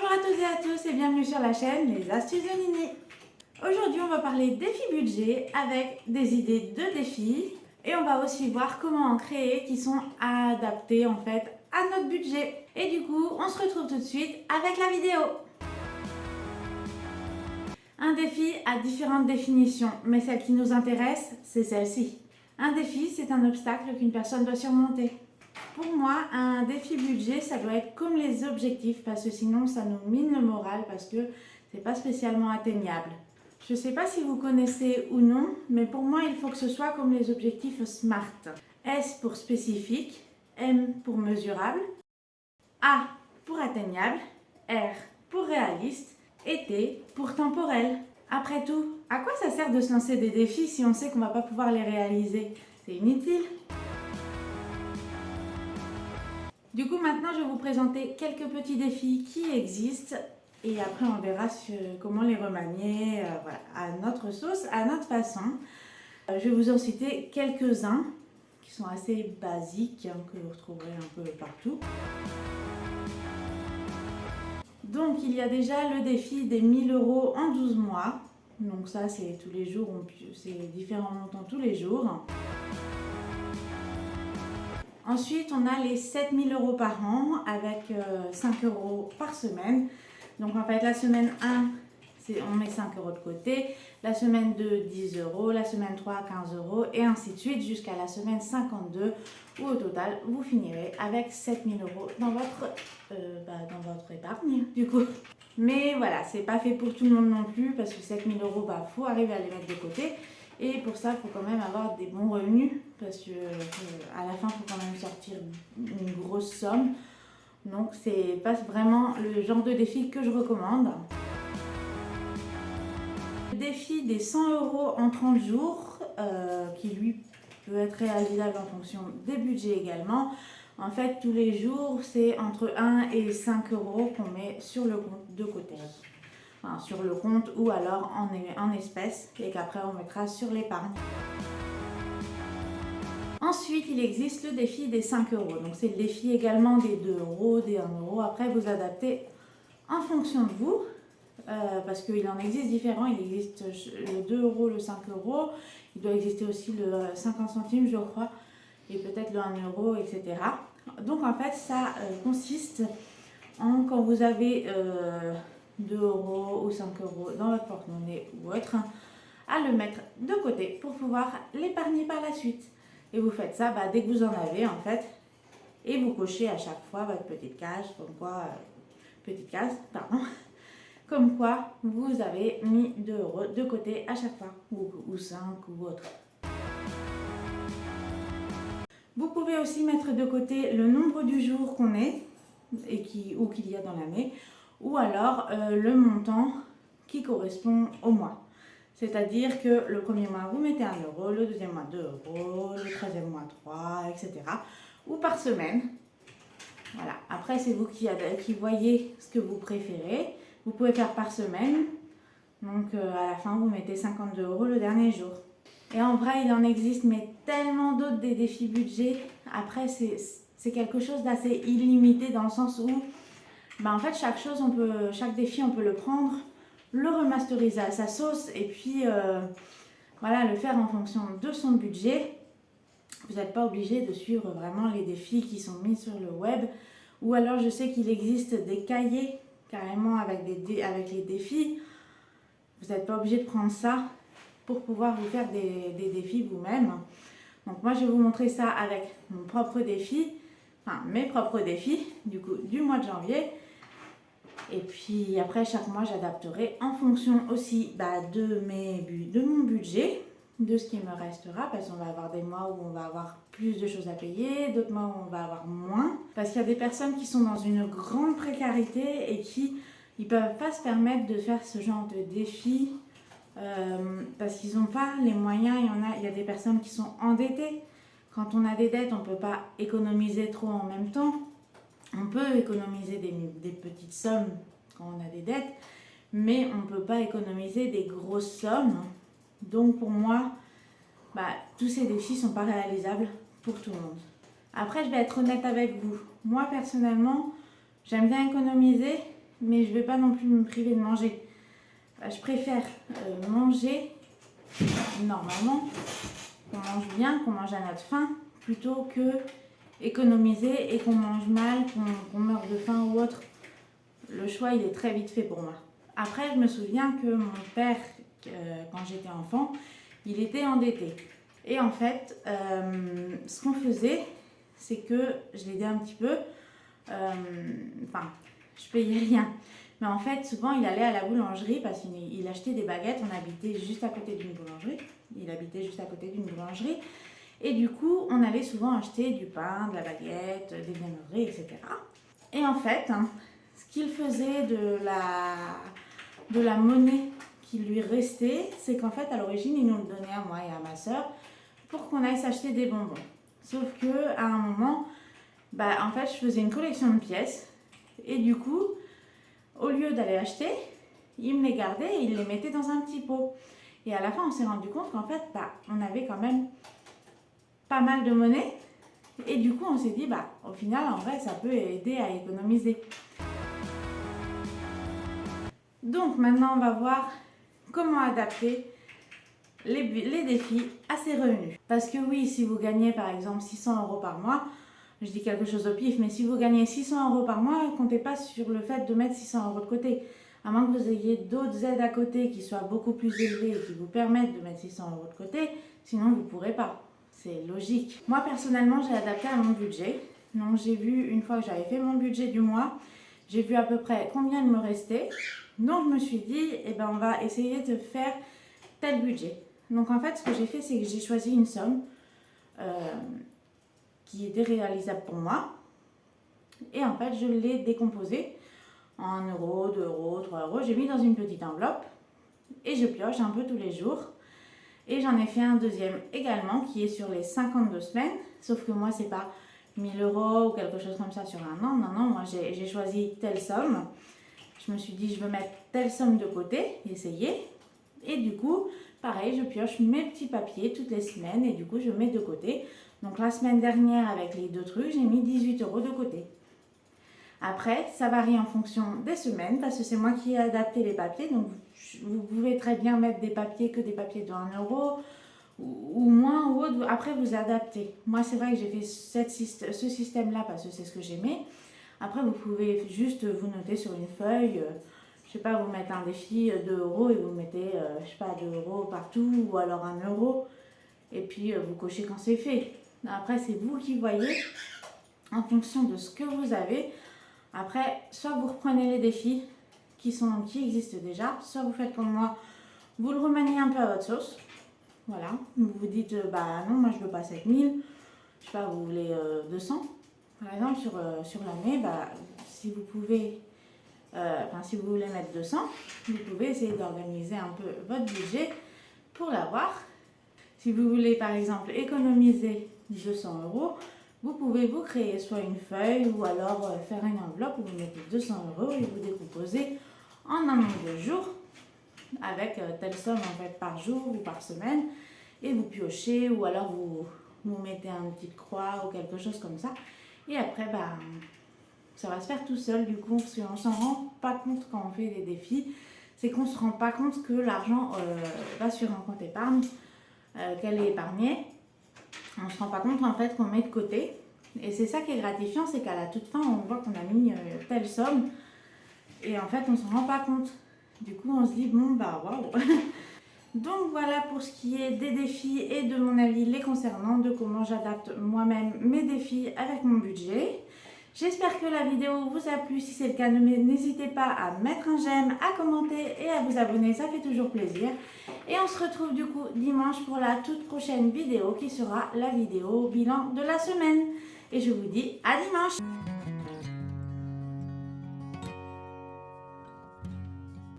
Bonjour à toutes et à tous et bienvenue sur la chaîne Les Astuces de Nini. Aujourd'hui on va parler défi budget avec des idées de défis et on va aussi voir comment en créer qui sont adaptés en fait à notre budget. Et du coup on se retrouve tout de suite avec la vidéo. Un défi a différentes définitions, mais celle qui nous intéresse, c'est celle-ci. Un défi, c'est un obstacle qu'une personne doit surmonter. Pour moi, un défi budget, ça doit être comme les objectifs, parce que sinon ça nous mine le moral, parce que c'est pas spécialement atteignable. Je ne sais pas si vous connaissez ou non, mais pour moi, il faut que ce soit comme les objectifs SMART. S pour spécifique, M pour mesurable, A pour atteignable, R pour réaliste et T pour temporel. Après tout, à quoi ça sert de se lancer des défis si on sait qu'on ne va pas pouvoir les réaliser? C'est inutile. Du coup, maintenant, je vais vous présenter quelques petits défis qui existent et après, on verra comment les remanier voilà, à notre sauce, à notre façon. Je vais vous en citer quelques-uns qui sont assez basiques, que vous retrouverez un peu partout. Donc, il y a déjà le défi des 1000 € en 12 mois. Donc ça, c'est tous les jours, c'est différents montants tous les jours. Ensuite, on a les 7000 € par an avec 5 € par semaine. Donc en fait, la semaine 1, on met 5 € de côté. La semaine 2, 10 €. La semaine 3, 15 € et ainsi de suite jusqu'à la semaine 52 où au total, vous finirez avec 7000 € dans votre épargne du coup. Mais voilà, c'est pas fait pour tout le monde non plus parce que 7000 €, faut arriver à les mettre de côté. Et pour ça, il faut quand même avoir des bons revenus parce que à la fin, il faut quand même sortir une grosse somme. Donc, c'est pas vraiment le genre de défi que je recommande. Le défi des 100 € en 30 jours, qui lui peut être réalisable en fonction des budgets également. En fait, tous les jours, c'est entre 1 et 5 € qu'on met sur le compte de côté. Enfin, sur le compte ou alors en espèces et qu'après on mettra sur l'épargne. Ensuite, il existe le défi des 5 €. Donc c'est le défi également des 2 €, des 1 €. Après, vous adaptez en fonction de vous parce qu'il en existe différents. Il existe le 2 €, le 5 €. Il doit exister aussi le 50 centimes, je crois, et peut-être le 1 €, etc. Donc en fait, ça consiste en quand vous avez 2 € ou 5 € dans votre porte-monnaie ou autre, à le mettre de côté pour pouvoir l'épargner par la suite. Et vous faites ça dès que vous en avez en fait, et vous cochez à chaque fois votre petite case, comme quoi vous avez mis 2 € de côté à chaque fois, ou 5 ou autre. Vous pouvez aussi mettre de côté le nombre du jour qu'on est et qu'il y a dans l'année, ou alors le montant qui correspond au mois. C'est-à-dire que le premier mois, vous mettez 1 €, le deuxième mois 2 €, le troisième mois 3, etc. Ou par semaine. Voilà. Après, c'est vous qui voyez ce que vous préférez. Vous pouvez faire par semaine. Donc, à la fin, vous mettez 52 € le dernier jour. Et en vrai, il en existe, mais tellement d'autres des défis budget. Après, c'est quelque chose d'assez illimité dans le sens où, en fait, chaque défi, on peut le prendre, le remasteriser à sa sauce et puis, voilà, le faire en fonction de son budget. Vous n'êtes pas obligé de suivre vraiment les défis qui sont mis sur le web. Ou alors, je sais qu'il existe des cahiers carrément avec les défis. Vous n'êtes pas obligé de prendre ça pour pouvoir vous faire des défis vous-même. Donc moi, je vais vous montrer ça avec mon propre défi, enfin mes propres défis, du mois de janvier. Et puis après, chaque mois, j'adapterai en fonction aussi de mon budget, de ce qui me restera, parce qu'on va avoir des mois où on va avoir plus de choses à payer, d'autres mois où on va avoir moins. Parce qu'il y a des personnes qui sont dans une grande précarité et qui ne peuvent pas se permettre de faire ce genre de défi parce qu'ils n'ont pas les moyens. Il y a des personnes qui sont endettées. Quand on a des dettes, on ne peut pas économiser trop en même temps. On peut économiser des petites sommes quand on a des dettes, mais on ne peut pas économiser des grosses sommes. Donc pour moi, tous ces défis ne sont pas réalisables pour tout le monde. Après, je vais être honnête avec vous. Moi, personnellement, j'aime bien économiser, mais je ne vais pas non plus me priver de manger. Je préfère manger normalement, qu'on mange bien, qu'on mange à notre faim, plutôt que économiser et qu'on mange mal, qu'on meurt de faim ou autre. Le choix, il est très vite fait pour moi. Après, je me souviens que mon père, quand j'étais enfant, il était endetté. Et en fait, ce qu'on faisait, c'est que je l'aidais un petit peu. Enfin, je payais rien. Mais en fait, souvent, il allait à la boulangerie parce qu'il achetait des baguettes. On habitait juste à côté d'une boulangerie. Il habitait juste à côté d'une boulangerie. Et du coup, on allait souvent acheter du pain, de la baguette, des viennoiseries, etc. Et en fait, ce qu'il faisait de la monnaie qui lui restait, c'est qu'en fait, à l'origine, il nous le donnait à moi et à ma soeur pour qu'on aille s'acheter des bonbons. Sauf qu'à un moment, en fait, je faisais une collection de pièces. Et du coup, au lieu d'aller acheter, il me les gardait et il les mettait dans un petit pot. Et à la fin, on s'est rendu compte qu'en fait, on avait quand même pas mal de monnaie. Et du coup, on s'est dit, au final, en vrai, ça peut aider à économiser. Donc, maintenant, on va voir comment adapter les défis à ses revenus. Parce que oui, si vous gagnez par exemple 600 € par mois, je dis quelque chose au pif, mais si vous gagnez 600 € par mois, comptez pas sur le fait de mettre 600 € de côté. À moins que vous ayez d'autres aides à côté qui soient beaucoup plus élevées et qui vous permettent de mettre 600 € de côté, sinon vous ne pourrez pas. C'est logique. Moi personnellement, j'ai adapté à mon budget. Donc j'ai vu, une fois que j'avais fait mon budget du mois, j'ai vu à peu près combien il me restait. Donc je me suis dit, on va essayer de faire tel budget. Donc en fait, ce que j'ai fait, c'est que j'ai choisi une somme qui était réalisable pour moi. Et en fait, je l'ai décomposée en 1 €, 2 €, 3 €. J'ai mis dans une petite enveloppe et je pioche un peu tous les jours. Et j'en ai fait un deuxième également qui est sur les 52 semaines. Sauf que moi, c'est pas 1 000 € ou quelque chose comme ça sur un an. Non, moi, j'ai choisi telle somme. Je me suis dit, je veux mettre telle somme de côté, essayer. Et du coup, pareil, je pioche mes petits papiers toutes les semaines et du coup, je mets de côté. Donc la semaine dernière, avec les 2 trucs, j'ai mis 18 € de côté. Après, ça varie en fonction des semaines parce que c'est moi qui ai adapté les papiers. Donc vous pouvez très bien mettre des papiers que des papiers de 1 € ou moins ou autre. Après, vous adaptez. Moi, c'est vrai que j'ai fait ce système-là parce que c'est ce que j'aimais. Après, vous pouvez juste vous noter sur une feuille, je sais pas, vous mettez un défi 2 € et vous mettez, je sais pas, 2 € partout ou alors 1 € et puis vous cochez quand c'est fait. Après, c'est vous qui voyez en fonction de ce que vous avez. Après, soit vous reprenez les défis qui existent déjà, soit vous faites comme moi, vous le remaniez un peu à votre sauce. Voilà, vous vous dites, non, moi je veux pas 7000, je sais pas, vous voulez 200. Par exemple, sur l'année, si vous pouvez, si vous voulez mettre 200, vous pouvez essayer d'organiser un peu votre budget pour l'avoir. Si vous voulez, par exemple, économiser 200 €, vous pouvez vous créer soit une feuille ou alors faire une enveloppe où vous mettez 200 € et vous décomposez en un nombre de jours avec telle somme en fait par jour ou par semaine et vous piochez ou alors vous mettez une petite croix ou quelque chose comme ça. Et après, ça va se faire tout seul. Du coup, parce qu'on ne s'en rend pas compte quand on fait des défis, c'est qu'on ne se rend pas compte que l'argent va sur un compte épargne, qu'elle est épargnée. On ne se rend pas compte en fait qu'on met de côté. Et c'est ça qui est gratifiant, c'est qu'à la toute fin, on voit qu'on a mis telle somme. Et en fait, on ne s'en rend pas compte. Du coup, on se dit, waouh. Donc voilà pour ce qui est des défis et de mon avis les concernant, de comment j'adapte moi-même mes défis avec mon budget. J'espère que la vidéo vous a plu. Si c'est le cas, n'hésitez pas à mettre un j'aime, à commenter et à vous abonner, ça fait toujours plaisir. Et on se retrouve du coup dimanche pour la toute prochaine vidéo qui sera la vidéo bilan de la semaine. Et je vous dis à dimanche.